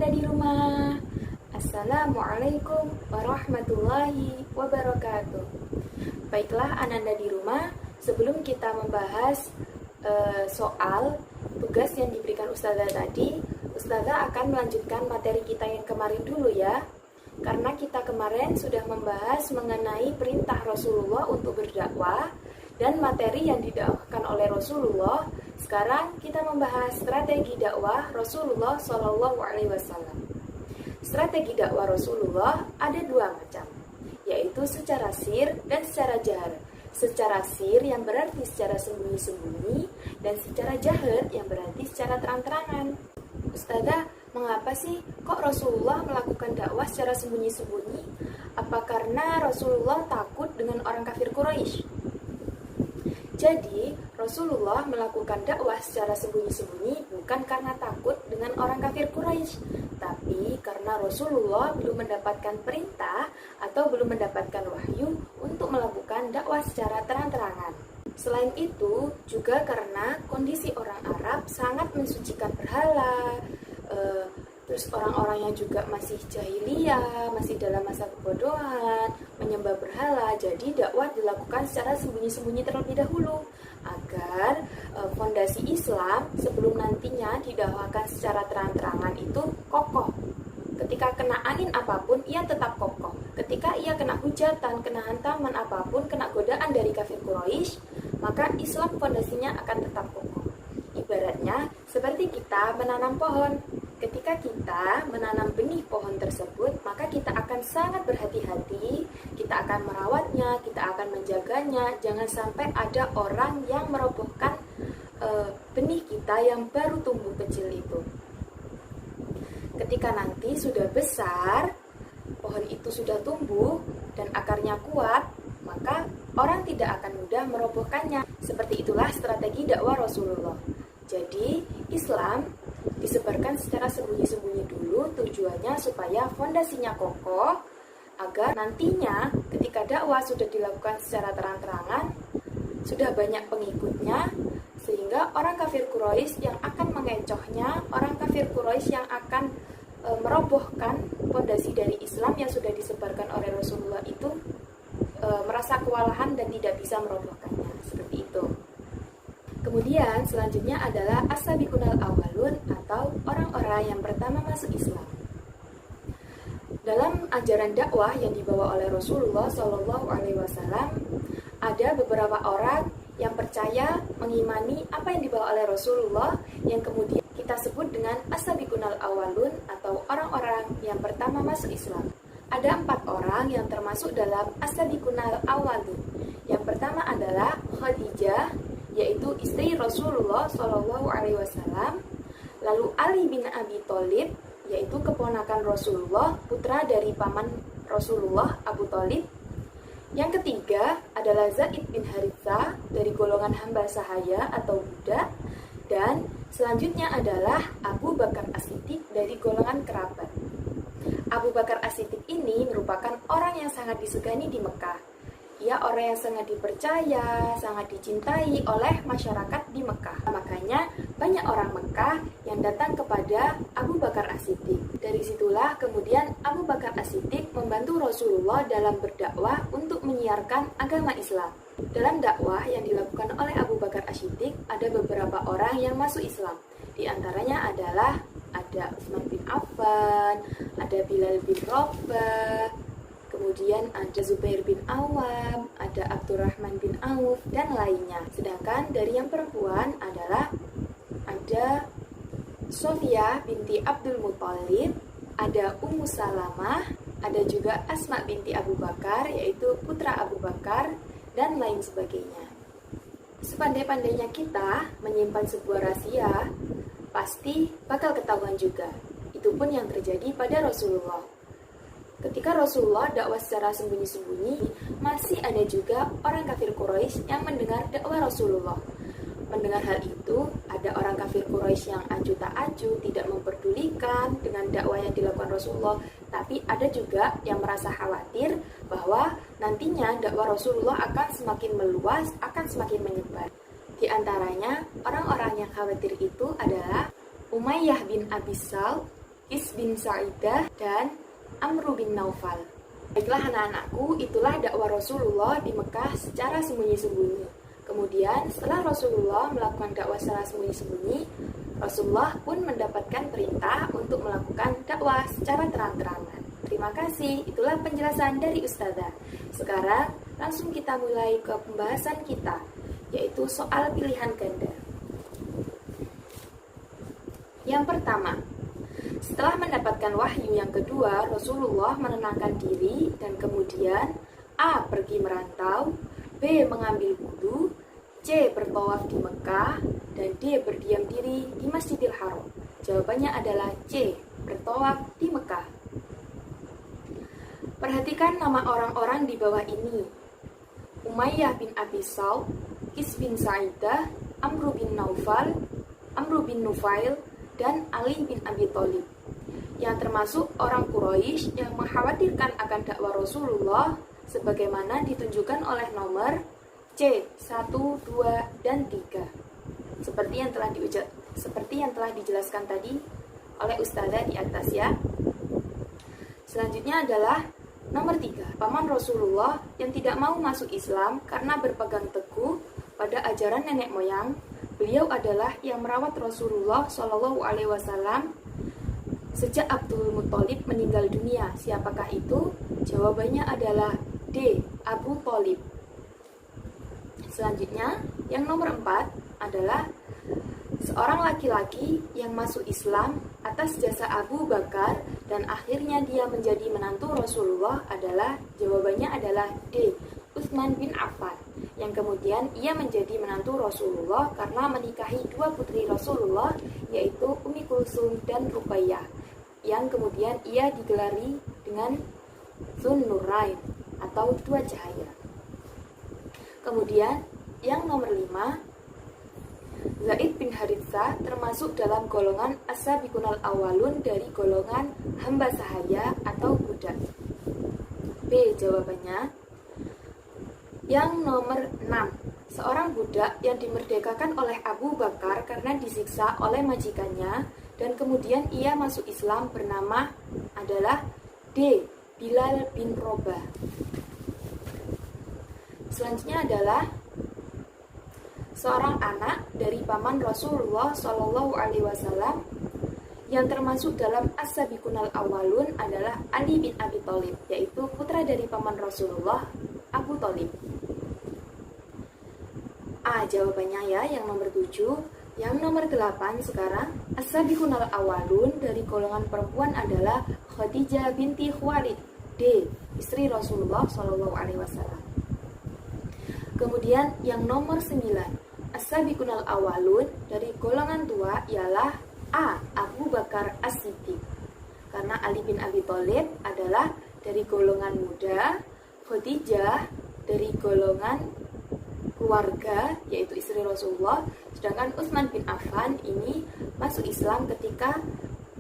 Ananda di rumah. Assalamualaikum warahmatullahi wabarakatuh. Baiklah Ananda di rumah, sebelum kita membahas soal tugas yang diberikan Ustazah tadi, Ustazah akan melanjutkan materi kita yang kemarin dulu ya. Karena kita kemarin sudah membahas mengenai perintah Rasulullah untuk berdakwah dan materi yang didakwakan oleh Rasulullah. Sekarang kita membahas strategi dakwah Rasulullah SAW. Strategi dakwah Rasulullah ada dua macam, yaitu secara sir dan secara jahar. Secara sir yang berarti secara sembunyi-sembunyi, dan secara jahar yang berarti secara terang-terangan. Ustazah, mengapa sih kok Rasulullah melakukan dakwah secara sembunyi-sembunyi? Apa karena Rasulullah takut dengan orang kafir Quraisy? Jadi, Rasulullah melakukan dakwah secara sembunyi-sembunyi bukan karena takut dengan orang kafir Quraisy, tapi karena Rasulullah belum mendapatkan perintah atau belum mendapatkan wahyu untuk melakukan dakwah secara terang-terangan. Selain itu, juga karena kondisi orang Arab sangat mensucikan berhala, terus orang-orangnya juga masih jahiliyah, masih dalam masa kebodohan, menyembah berhala. Jadi dakwah dilakukan secara sembunyi-sembunyi terlebih dahulu agar fondasi Islam sebelum nantinya didakwakan secara terang-terangan itu kokoh. Ketika kena angin apapun, ia tetap kokoh. Ketika ia kena hujatan, kena hantaman apapun, kena godaan dari kafir Quraisy, maka Islam fondasinya akan tetap kokoh. Ibaratnya seperti kita menanam pohon. Ketika kita menanam benih pohon tersebut, maka kita akan sangat berhati-hati, kita akan merawatnya, kita akan menjaganya. Jangan sampai ada orang yang merobohkan benih kita yang baru tumbuh kecil itu. Ketika nanti sudah besar, pohon itu sudah tumbuh dan akarnya kuat, maka orang tidak akan mudah merobohkannya. Seperti itulah strategi dakwah Rasulullah. Jadi, Islam disebarkan secara sembunyi-sembunyi dulu, tujuannya supaya fondasinya kokoh, agar nantinya ketika dakwah sudah dilakukan secara terang-terangan, sudah banyak pengikutnya, sehingga orang kafir Quraisy yang akan mengecohnya, orang kafir Quraisy yang akan merobohkan fondasi dari Islam yang sudah disebarkan oleh Rasulullah itu merasa kewalahan dan tidak bisa merobohkannya. Seperti itu. Kemudian selanjutnya adalah as-sabiqunal awwalun atau orang-orang yang pertama masuk Islam. Dalam ajaran dakwah yang dibawa oleh Rasulullah SAW, ada beberapa orang yang percaya, mengimani apa yang dibawa oleh Rasulullah, yang kemudian kita sebut dengan as-sabiqunal awwalun atau orang-orang yang pertama masuk Islam. Ada 4 orang yang termasuk dalam as-sabiqunal awwalun. Yang pertama adalah Khadijah, yaitu istri Rasulullah SAW. Lalu Ali bin Abi Thalib, yaitu keponakan Rasulullah, putra dari paman Rasulullah Abu Thalib. Yang ketiga adalah Zaid bin Harithah dari golongan hamba sahaya atau budak. Dan selanjutnya adalah Abu Bakar As-Siddiq dari golongan kerabat. Abu Bakar As-Siddiq ini merupakan orang yang sangat disegani di Mekah. Ia orang yang sangat dipercaya, sangat dicintai oleh masyarakat di Mekah. Makanya banyak orang Mekah yang datang kepada Abu Bakar As-Siddiq. Dari situlah kemudian Abu Bakar As-Siddiq membantu Rasulullah dalam berdakwah untuk menyiarkan agama Islam. Dalam dakwah yang dilakukan oleh Abu Bakar As-Siddiq ada beberapa orang yang masuk Islam. Di antaranya adalah ada Utsman bin Affan, ada Bilal bin Rabah, kemudian ada Zubair bin Awam, ada Abdurrahman bin Auf, dan lainnya. Sedangkan dari yang perempuan adalah ada Sofiyah binti Abdul Muthalib, ada Ummu Salamah, ada juga Asma binti Abu Bakar, yaitu putra Abu Bakar, dan lain sebagainya. Sepandai-pandainya kita menyimpan sebuah rahasia, pasti bakal ketahuan juga. Itu pun yang terjadi pada Rasulullah. Ketika Rasulullah dakwah secara sembunyi-sembunyi, masih ada juga orang kafir Quraisy yang mendengar dakwah Rasulullah. Mendengar hal itu, ada orang kafir Quraisy yang acuh tak acuh, tidak memperdulikan dengan dakwah yang dilakukan Rasulullah. Tapi ada juga yang merasa khawatir bahwa nantinya dakwah Rasulullah akan semakin meluas, akan semakin menyebar. Di antaranya, orang-orang yang khawatir itu adalah Umayyah bin Abi Sal, Qis bin Sa'idah, dan Amru bin Naufal. Baiklah anak-anakku, itulah dakwah Rasulullah di Mekah secara sembunyi-sembunyi. Kemudian setelah Rasulullah melakukan dakwah secara sembunyi-sembunyi, Rasulullah pun mendapatkan perintah untuk melakukan dakwah secara terang-terangan. Terima kasih, itulah penjelasan dari Ustazah. Sekarang langsung kita mulai ke pembahasan kita, yaitu soal pilihan ganda. Yang pertama, setelah mendapatkan wahyu yang kedua, Rasulullah menenangkan diri dan kemudian A. Pergi merantau, B. Mengambil wudhu, C. Bertawaf di Mekah, dan D. Berdiam diri di Masjidil Haram. Jawabannya adalah C. Bertawaf di Mekah. Perhatikan nama orang-orang di bawah ini: Umayyah bin Abi Salt, Qis bin Sa'idah, Amru bin Nufail, dan Ali bin Abi Thalib, yang termasuk orang Quraisy yang mengkhawatirkan akan dakwah Rasulullah sebagaimana ditunjukkan oleh nomor C, 1, 2, dan 3. Seperti yang telah dijelaskan tadi oleh Ustazah di atas ya. Selanjutnya adalah nomor 3, paman Rasulullah yang tidak mau masuk Islam karena berpegang teguh pada ajaran nenek moyang. Beliau adalah yang merawat Rasulullah SAW sejak Abdul Muthalib meninggal dunia. Siapakah itu? Jawabannya adalah D. Abu Thalib. Selanjutnya, yang nomor 4 adalah seorang laki-laki yang masuk Islam atas jasa Abu Bakar dan akhirnya dia menjadi menantu Rasulullah adalah, jawabannya adalah D. Utsman bin Affan, yang kemudian ia menjadi menantu Rasulullah karena menikahi dua putri Rasulullah, yaitu Ummi Kulsum dan Ruqayyah, yang kemudian ia digelari dengan Dzun-Nurain atau dua cahaya. Kemudian yang nomor 5, Zaid bin Haritsah termasuk dalam golongan as-sabiqunal awwalun dari golongan hamba sahaya atau budak. B. Jawabannya yang nomor 6, seorang budak yang dimerdekakan oleh Abu Bakar karena disiksa oleh majikannya dan kemudian ia masuk Islam bernama adalah D. Bilal bin Robah. Selanjutnya adalah seorang anak dari paman Rasulullah SAW yang termasuk dalam as-sabiqunal awwalun adalah Ali bin Abi Thalib, yaitu putra dari paman Rasulullah, Abu Thalib. A. Jawabannya ya, yang nomor 7. Yang nomor 8 sekarang, as-sabiqunal awwalun dari golongan perempuan adalah Khadijah binti Khuwailid, D. Istri Rasulullah SAW. Kemudian yang nomor 9, as-sabiqunal awwalun dari golongan tua ialah A. Abu Bakar As-Siddiq, karena Ali bin Abi Thalib adalah dari golongan muda, Khadijah dari golongan keluarga yaitu istri Rasulullah, sedangkan Utsman bin Affan ini masuk Islam ketika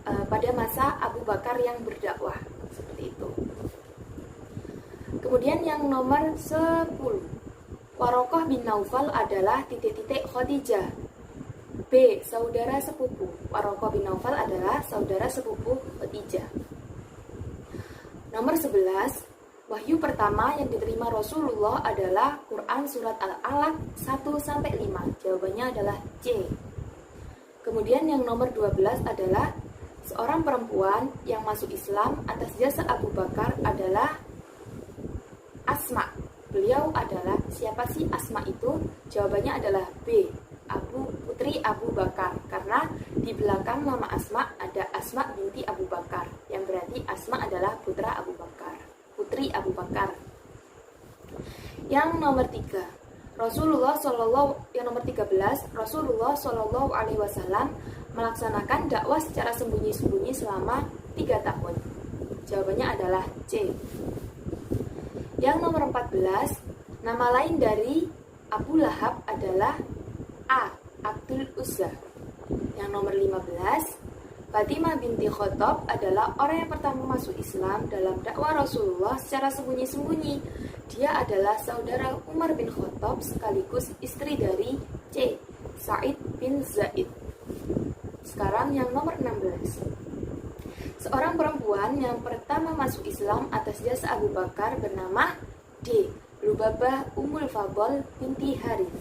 pada masa Abu Bakar yang berdakwah, seperti itu. Kemudian yang nomor 10, Warokoh bin Naufal adalah titik-titik Khadijah. B. Saudara sepupu. Warokoh bin Naufal adalah saudara sepupu Khadijah. Nomor 11, wahyu pertama yang diterima Rasulullah adalah Quran Surat Al-Alaq 1-5. Jawabannya adalah C. Kemudian yang nomor 12 adalah seorang perempuan yang masuk Islam atas jasa Abu Bakar adalah Asma. Beliau adalah, siapa sih Asma itu? Jawabannya adalah B. Putri Abu Bakar, karena di belakang nama Asma ada Asma binti Abu Bakar, yang berarti Asma adalah putra Abu Bakar, putri Abu Bakar. Yang nomor 3, yang nomor 13, Rasulullah SAW melaksanakan dakwah secara sembunyi-sembunyi selama 3 tahun. Jawabannya adalah C. Yang nomor 14, nama lain dari Abu Lahab adalah A. Abdul Uzza. Yang nomor 15, Fatimah binti Khattab adalah orang yang pertama masuk Islam dalam dakwah Rasulullah secara sembunyi-sembunyi. Dia adalah saudara Umar bin Khattab sekaligus istri dari C. Sa'id bin Zaid. Sekarang yang nomor 16, Seorang perempuan yang pertama masuk Islam atas jasa Abu Bakar bernama D. Lubabah Ummul Fadl binti Harith.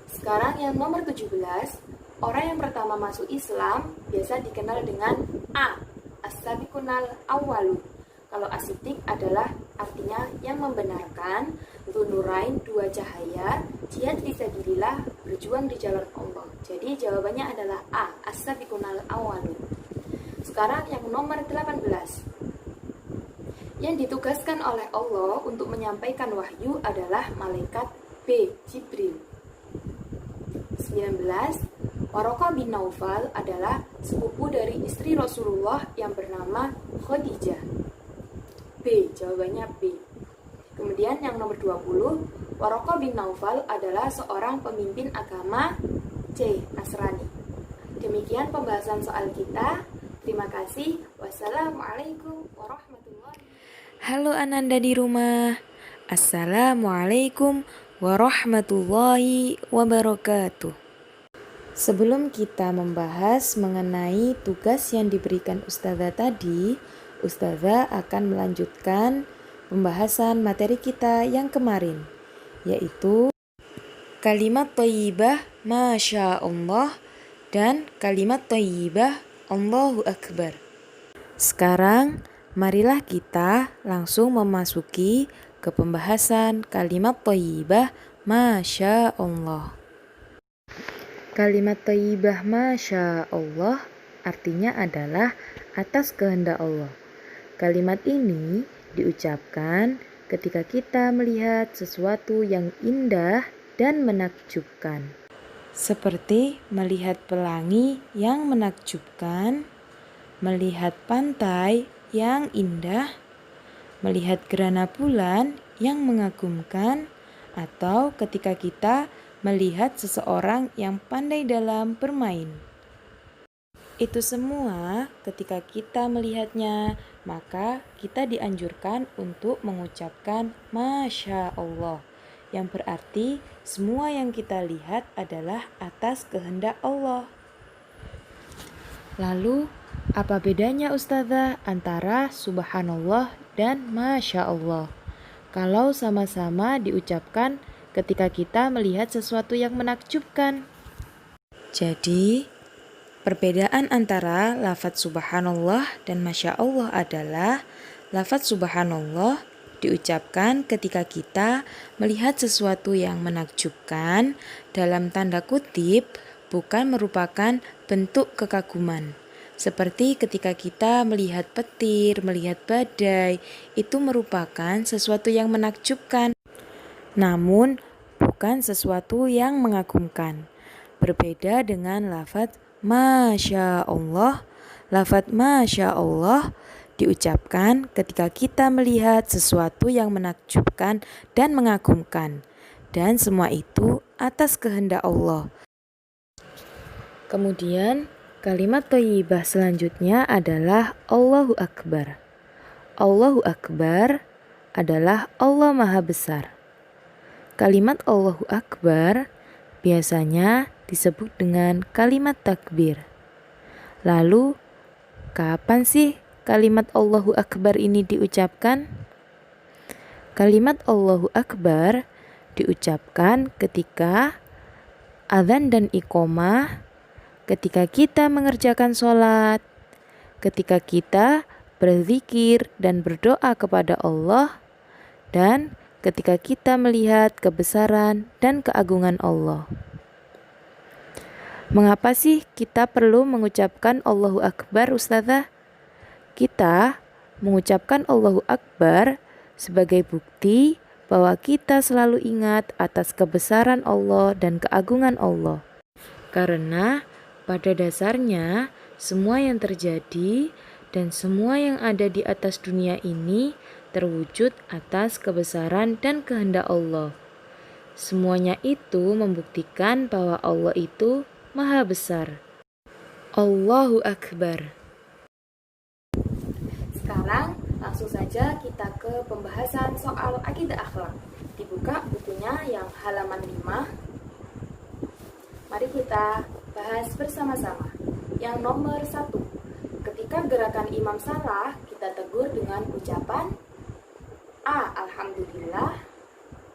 Sekarang yang nomor 17, orang yang pertama masuk Islam biasa dikenal dengan A. As-Sabiqunal Awwalu. Kalau asidik adalah artinya yang membenarkan, Dzunurain dua cahaya, jihad fisabilillah, berjuang di jalan Allah. Jadi jawabannya adalah A. As-Sabiqunal Awwalu. Sekarang yang nomor 18. Yang ditugaskan oleh Allah untuk menyampaikan wahyu adalah malaikat B. Jibril. 19. Waraqah bin Naufal adalah sepupu dari istri Rasulullah yang bernama Khadijah. B. Jawabannya B. Kemudian yang nomor 20, Waraqah bin Naufal adalah seorang pemimpin agama C. Nasrani. Demikian pembahasan soal kita. Terima kasih. Wassalamualaikum warahmatullahi wabarakatuh. Halo Ananda di rumah. Assalamualaikum warahmatullahi wabarakatuh. Sebelum kita membahas mengenai tugas yang diberikan Ustazah tadi, Ustazah akan melanjutkan pembahasan materi kita yang kemarin, yaitu kalimat thayyibah Masya Allah dan kalimat thayyibah Allahu Akbar. Sekarang marilah kita langsung memasuki ke pembahasan kalimat thayyibah Masya Allah. Kalimat thayyibah Masya Allah artinya adalah atas kehendak Allah. Kalimat ini diucapkan ketika kita melihat sesuatu yang indah dan menakjubkan. Seperti melihat pelangi yang menakjubkan, melihat pantai yang indah, melihat gerhana bulan yang mengagumkan, atau ketika kita melihat seseorang yang pandai dalam bermain. Itu semua ketika kita melihatnya, maka kita dianjurkan untuk mengucapkan Masya Allah, yang berarti semua yang kita lihat adalah atas kehendak Allah. Lalu, apa bedanya Ustazah antara Subhanallah dan Masya Allah? Kalau sama-sama diucapkan ketika kita melihat sesuatu yang menakjubkan. Jadi, perbedaan antara lafadz Subhanallah dan Masya Allah adalah lafadz Subhanallah diucapkan ketika kita melihat sesuatu yang menakjubkan, dalam tanda kutip, bukan merupakan bentuk kekaguman. Seperti ketika kita melihat petir, melihat badai, itu merupakan sesuatu yang menakjubkan, namun bukan sesuatu yang mengagumkan. Berbeda dengan lafadz Masya Allah. Lafadz Masya Allah diucapkan ketika kita melihat sesuatu yang menakjubkan dan mengagumkan, dan semua itu atas kehendak Allah. Kemudian kalimat thayyibah selanjutnya adalah Allahu Akbar. Allahu Akbar adalah Allah Maha Besar. Kalimat Allahu Akbar biasanya disebut dengan kalimat takbir. Lalu, kapan sih kalimat Allahu Akbar ini diucapkan? Kalimat Allahu Akbar diucapkan ketika azan dan iqomah, ketika kita mengerjakan sholat, ketika kita berzikir dan berdoa kepada Allah, dan ketika kita melihat kebesaran dan keagungan Allah. Mengapa sih kita perlu mengucapkan Allahu Akbar, Ustazah? Kita mengucapkan Allahu Akbar sebagai bukti bahwa kita selalu ingat atas kebesaran Allah dan keagungan Allah. Karena pada dasarnya semua yang terjadi dan semua yang ada di atas dunia ini terwujud atas kebesaran dan kehendak Allah. Semuanya itu membuktikan bahwa Allah itu Maha Besar. Allahu Akbar. Sekarang langsung saja kita ke pembahasan soal akidah akhlak. Dibuka bukunya yang halaman 5. Mari kita bahas bersama-sama. Yang nomor 1, ketika gerakan imam salah, kita tegur dengan ucapan A. Alhamdulillah,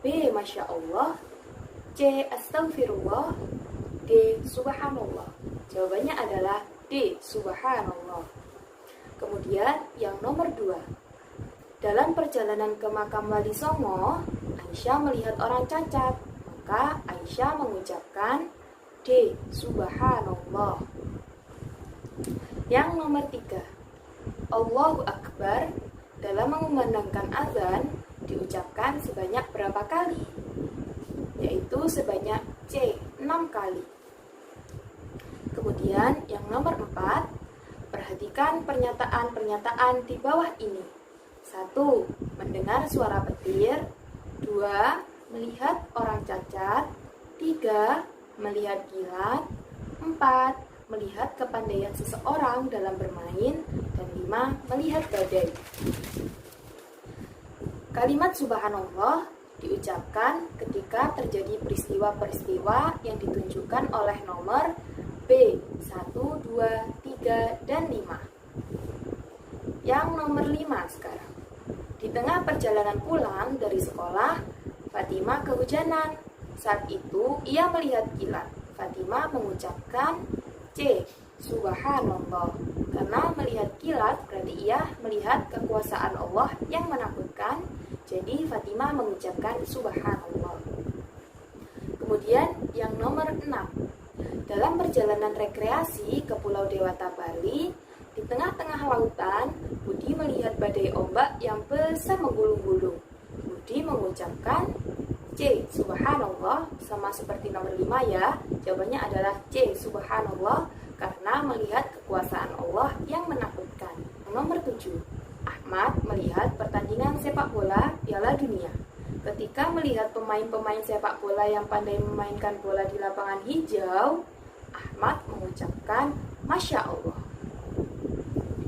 B. Masya Allah, C. Astaghfirullah, D. Subhanallah. Jawabannya adalah D. Subhanallah. Kemudian yang nomor 2. Dalam perjalanan ke makam Wali Songo, Aisyah melihat orang cacat. Maka Aisyah mengucapkan D. Subhanallah. Yang nomor 3. Allahu Akbar dalam mengumandangkan azan diucapkan sebanyak berapa kali? Yaitu sebanyak C. 6 kali. Kemudian yang nomor 4, perhatikan pernyataan-pernyataan di bawah ini. 1. Mendengar suara petir. 2. Melihat orang cacat. 3. Melihat kilat. 4. Melihat kepandaian seseorang dalam bermain. Dan 5. Melihat badai. Kalimat Subhanallah diucapkan ketika terjadi peristiwa-peristiwa yang ditunjukkan oleh nomor B 1, 2, 3, dan 5. Yang nomor 5 sekarang. Di tengah perjalanan pulang dari sekolah, Fatimah kehujanan. Saat itu ia melihat kilat. Fatimah mengucapkan C. Subhanallah. Karena melihat kilat berarti ia melihat kekuasaan Allah yang menakutkan. Jadi Fatimah mengucapkan Subhanallah. Kemudian yang nomor 6. Dalam perjalanan rekreasi ke Pulau Dewata Bali, di tengah-tengah lautan, Budi melihat badai ombak yang besar menggulung-gulung. Budi mengucapkan C. Subhanallah, sama seperti nomor 5 ya. Jawabannya adalah C. Subhanallah, karena melihat kekuasaan Allah yang menakutkan. Nomor 7. Ahmad melihat pertandingan sepak bola Piala Dunia. Ketika melihat pemain-pemain sepak bola yang pandai memainkan bola di lapangan hijau, Ahmad mengucapkan Masya Allah.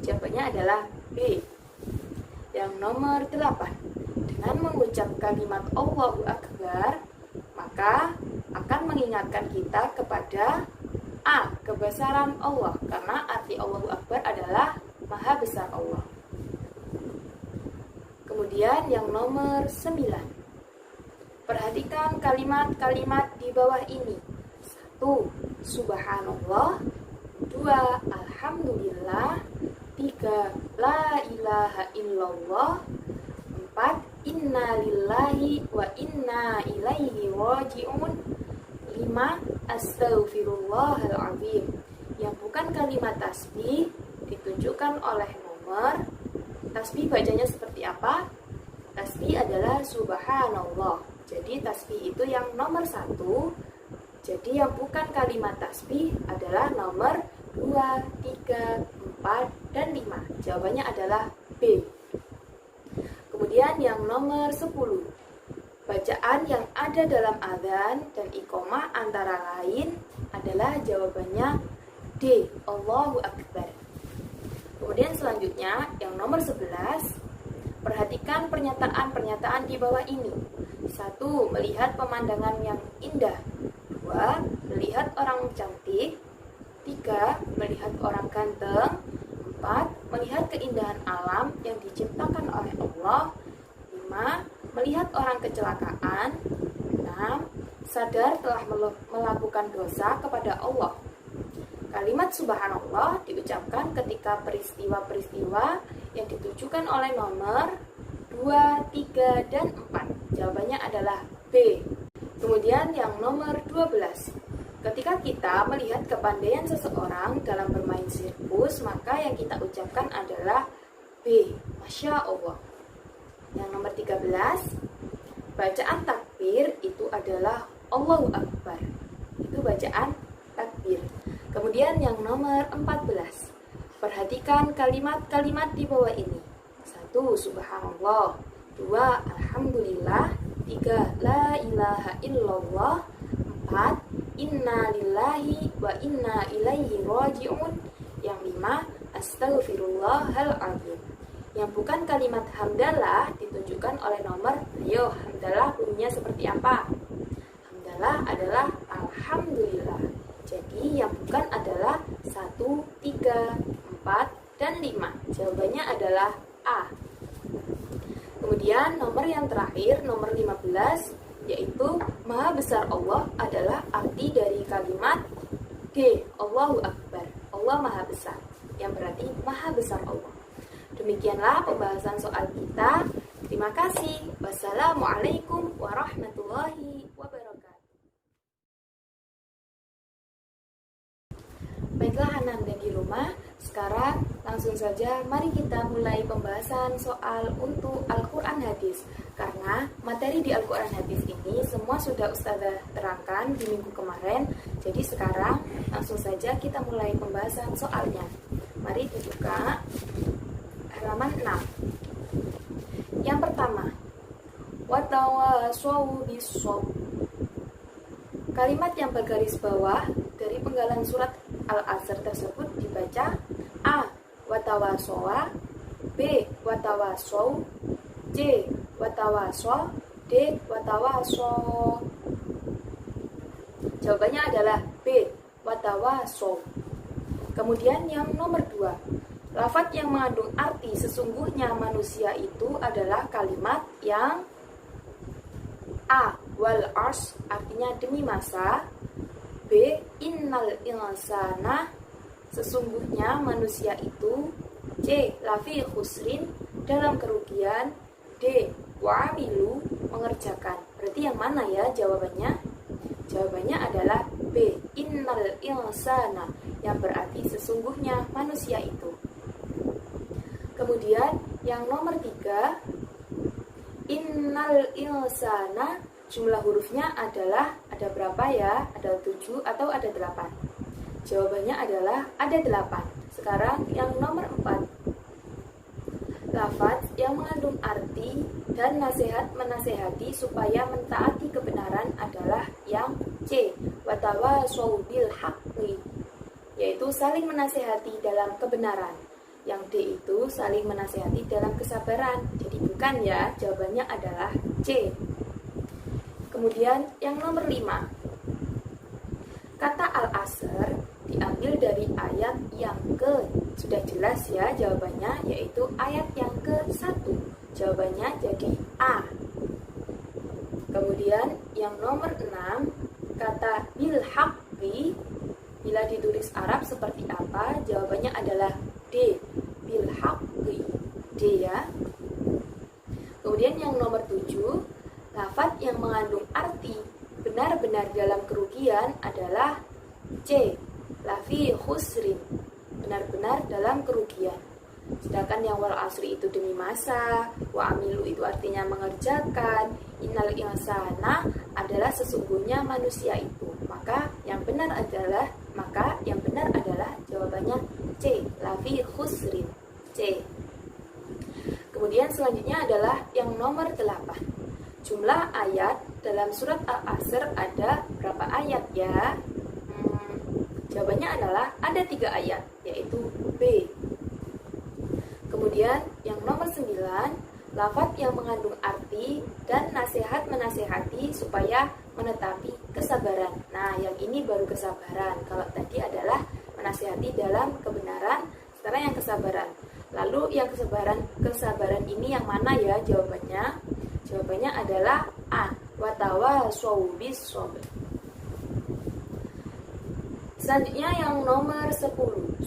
Jawabannya adalah B. Yang nomor 8. Dengan mengucap kalimat Allahu Akbar, maka akan mengingatkan kita kepada A. Kebesaran Allah, karena arti Allahu Akbar adalah Maha Besar Allah. Kemudian yang nomor 9. Perhatikan kalimat-kalimat di bawah ini. 1. Subhanallah. 2. Alhamdulillah. 3. La ilaha illallah. 4. Inna lillahi wa inna ilaihi raji'un. 5. Astaghfirullahaladzim. Yang bukan kalimat tasbih ditunjukkan oleh nomor. Tasbih bacanya seperti apa? Tasbih adalah Subhanallah. Jadi tasbih itu yang nomor 1. Jadi yang bukan kalimat tasbih adalah nomor 2, 3, 4, dan 5. Jawabannya adalah B. Kemudian yang nomor 10. Bacaan yang ada dalam adzan dan iqamah antara lain adalah jawabannya D. Allahu Akbar. Kemudian selanjutnya yang nomor 11. Perhatikan pernyataan-pernyataan di bawah ini. 1. Melihat pemandangan yang indah. 2. Melihat orang cantik. 3. Melihat orang ganteng. 4. Melihat keindahan alam yang diciptakan oleh Allah. 5. Melihat orang kecelakaan. 6. Sadar telah melakukan dosa kepada Allah. Kalimat Subhanallah diucapkan ketika peristiwa-peristiwa yang ditujukan oleh nomor 2, 3, dan 4. Jawabannya adalah B. Kemudian yang nomor 12. Ketika kita melihat kepandaian seseorang dalam bermain sirkus, maka yang kita ucapkan adalah B. Masya Allah. Yang nomor 13. Bacaan takbir itu adalah Allahu Akbar. Itu bacaan takbir. Kemudian yang nomor 14. Perhatikan kalimat-kalimat di bawah ini. 1. Subhanallah. 2. Alhamdulillah. 3. La ilaha illallah. 4. Inna lillahi wa inna ilaihi raji'un. Yang 5. Astaghfirullahaladzim. Yang bukan kalimat hamdalah ditunjukkan oleh nomor. Ayo, hamdalah bunyinya seperti apa? Hamdalah adalah Alhamdulillah. Jadi yang bukan adalah 1, 3, 4, dan 5. Jawabannya adalah A. Kemudian nomor yang terakhir, nomor 15, yaitu Maha Besar Allah adalah arti dari kalimat D. Allahu Akbar. Allah Maha Besar, yang berarti Maha Besar Allah. Demikianlah pembahasan soal kita. Terima kasih. Wassalamualaikum warahmatullahi wabarakatuh. Baiklah anak dan di rumah, sekarang langsung saja mari kita mulai pembahasan soal untuk Al-Quran Hadis. Karena materi di Al-Quran Hadis ini semua sudah Ustazah terangkan di minggu kemarin. Jadi sekarang langsung saja kita mulai pembahasan soalnya. Mari dibuka halaman 6. Yang pertama, watawasau bis-sabr. Kalimat yang bergaris bawah dari penggalan surat Al-Asr tersebut dibaca A. Watawasowa, B. Watawasau, C. Watawaso, D. Watawaso. Jawabannya adalah B. Watawaso. Kemudian yang nomor 2, lafadz yang mengandung arti sesungguhnya manusia itu adalah kalimat yang A. Wal ars, artinya demi masa. B. Innal insana, sesungguhnya manusia itu. C. Lafi khusrin, dalam kerugian. D. Wa'amilu, mengerjakan. Berarti yang mana ya jawabannya? Jawabannya adalah B. Innal insana, yang berarti sesungguhnya manusia itu. Kemudian yang nomor 3, innal insana, jumlah hurufnya adalah ada berapa ya? Ada 7 atau ada 8? Jawabannya adalah ada 8. Sekarang yang nomor 4, lafadz yang mengandung arti dan nasihat menasehati supaya mentaati kebenaran adalah yang C. Watawasau bil haqqi, yaitu saling menasehati dalam kebenaran. Yang D itu saling menasehati dalam kesabaran. Jadi bukan ya, jawabannya adalah C. Kemudian yang nomor 5, kata Al-Asr diambil dari ayat yang ke, sudah jelas ya jawabannya, yaitu ayat yang ke-1. Jawabannya jadi A. Kemudian yang nomor 6, kata bil haqqi bila ditulis Arab seperti apa? Jawabannya adalah D. Bil haqqi, D ya. Kemudian yang nomor 7, lafadz yang mengandung arti benar-benar dalam kerugian adalah C. Lafi khusrin, benar-benar dalam kerugian. Sedangkan yang wal asri itu demi masa, wa amilu itu artinya mengerjakan, innal insana adalah sesungguhnya manusia itu. Maka yang benar adalah jawabannya C. Lafi khusrin, C. Kemudian selanjutnya adalah yang nomor 8. Jumlah ayat dalam surat Al-Asr ada berapa ayat ya? Jawabannya adalah ada 3 ayat, yaitu B. Kemudian yang nomor 9, lafadz yang mengandung arti dan nasihat menasehati supaya menetapi kesabaran. Nah, yang ini baru kesabaran. Kalau tadi adalah menasehati dalam kebenaran, sekarang yang kesabaran. Lalu yang kesabaran ini yang mana ya jawabannya? Jawabannya adalah A. Watawasau bis-sabr. Selanjutnya yang nomor 10,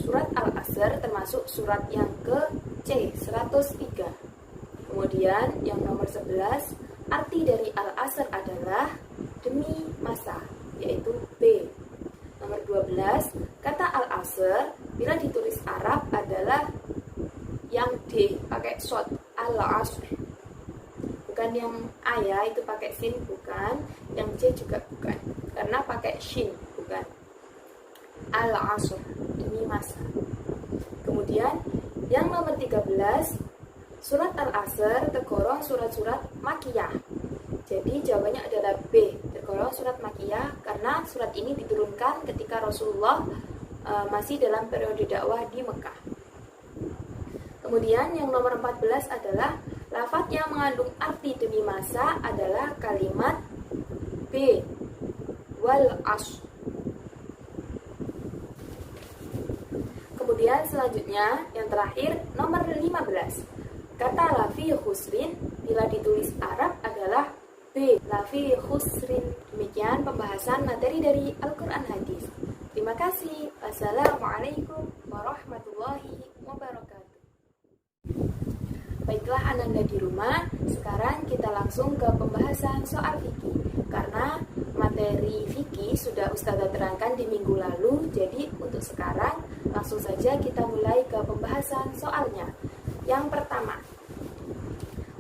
surat Al-Asr termasuk surat yang ke C, 103. Kemudian yang nomor 11, arti dari Al-Asr adalah demi masa, yaitu B. Nomor 12, kata Al-Asr bila ditulis Arab adalah yang D, pakai short, Al-Asr. Bukan yang A ya, itu pakai sin, bukan. Yang C juga bukan, karena pakai shin, bukan. Al-Asr, demi masa. Kemudian yang nomor 13, surat Al-Asr tergolong surat-surat Makkiyah. Jadi jawabannya adalah B, tergolong surat Makkiyah karena surat ini diturunkan ketika Rasulullah masih dalam periode dakwah di Mekah. Kemudian yang nomor 14 adalah lafadz yang mengandung arti demi masa adalah kalimat B. Wal asr. Kemudian selanjutnya yang terakhir nomor 15. Kata lafi khusrin bila ditulis Arab adalah B. Lafi khusrin. Demikian pembahasan materi dari Al-Quran Hadis. Terima kasih. Wassalamualaikum warahmatullahi wabarakatuh. Baiklah Ananda di rumah, sekarang kita langsung ke pembahasan soal fikih. Karena materi fikih sudah Ustazah terangkan di minggu lalu, jadi untuk sekarang langsung saja kita mulai ke pembahasan soalnya. Yang pertama,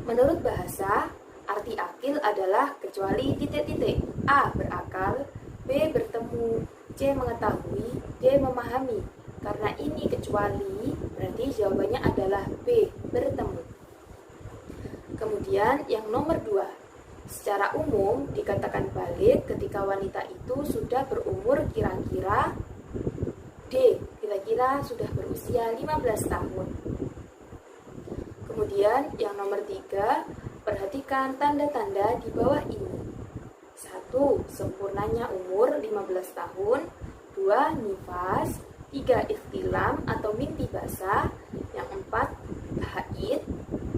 menurut bahasa, arti akil adalah kecuali titik-titik. A. Berakal, B. Bertemu, C. Mengetahui, D. Memahami. Karena ini kecuali, berarti jawabannya adalah B. Bertemu. Kemudian yang nomor 2, secara umum dikatakan baligh ketika wanita itu sudah berumur kira-kira D. Kira-kira sudah berusia 15 tahun. Kemudian yang nomor 3, perhatikan tanda-tanda di bawah ini. 1. Sempurnanya umur 15 tahun. 2. Nifas. 3. Ikhtilam atau mimpi basah. Yang 4. Haid.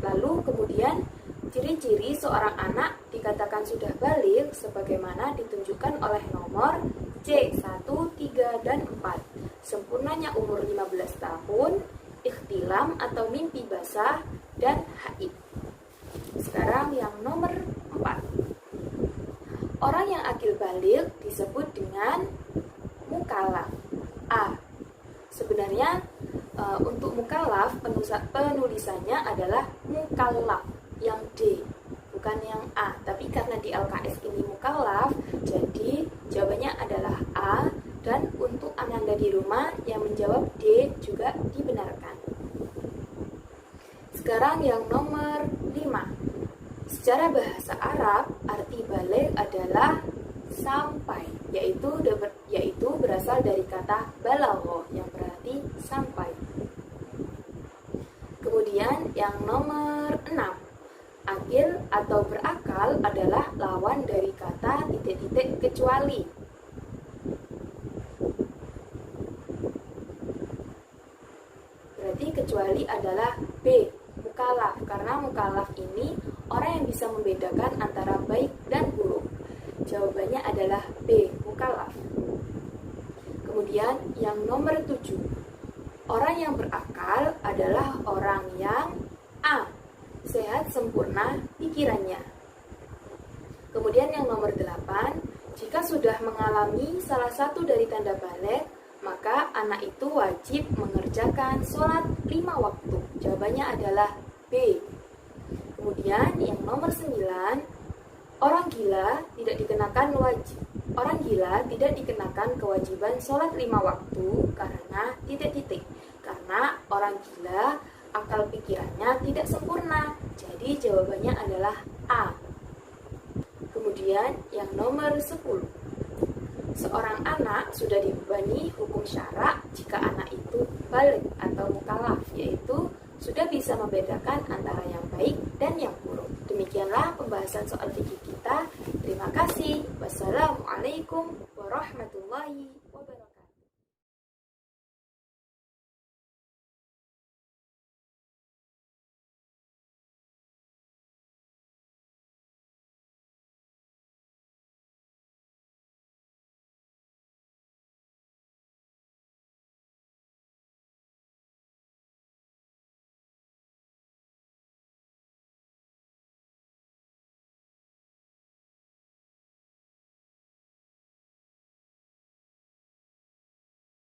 Lalu kemudian ciri-ciri seorang anak dikatakan sudah baligh sebagaimana ditunjukkan oleh nomor C, 1, 3, dan 4. Sempurnanya umur 15 tahun, ikhtilam atau mimpi basah, dan haid. Sekarang yang nomor 4. Orang yang akil baligh disebut dengan mukallaf. A. Sebenarnya untuk mukallaf penulisannya adalah mukallaf yang D, bukan yang A. Tapi karena di LKS ini mukallaf, jadi jawabannya adalah A. Dan untuk Ananda di rumah yang menjawab D juga dibenarkan. Sekarang yang nomor 5. Secara bahasa Arab, arti baligh adalah sampai, yaitu berasal dari kata balagha yang berarti sampai. Kemudian yang nomor 6. Akil atau berakal adalah lawan dari kata titik-titik kecuali. Berarti kecuali adalah B, mukallaf. Karena mukallaf ini orang yang bisa membedakan antara baik dan buruk. Jawabannya adalah B, mukallaf. Kemudian yang nomor 7. Orang yang berakal adalah orang yang A. Sehat sempurna pikirannya. Kemudian yang nomor 8, jika sudah mengalami salah satu dari tanda baligh, maka anak itu wajib mengerjakan sholat 5 waktu. Jawabannya adalah B. Kemudian yang nomor 9, orang gila tidak dikenakan kewajiban sholat 5 waktu karena titik-titik. Karena orang gila akal pikirannya tidak sempurna. Jadi jawabannya adalah A. Kemudian yang nomor 10. Seorang anak sudah dibebani hukum syara jika anak itu baligh atau mukallaf, yaitu sudah bisa membedakan antara yang baik dan yang buruk. Demikianlah pembahasan soal fikih kita. Terima kasih. Wassalamualaikum warahmatullahi wabarakatuh.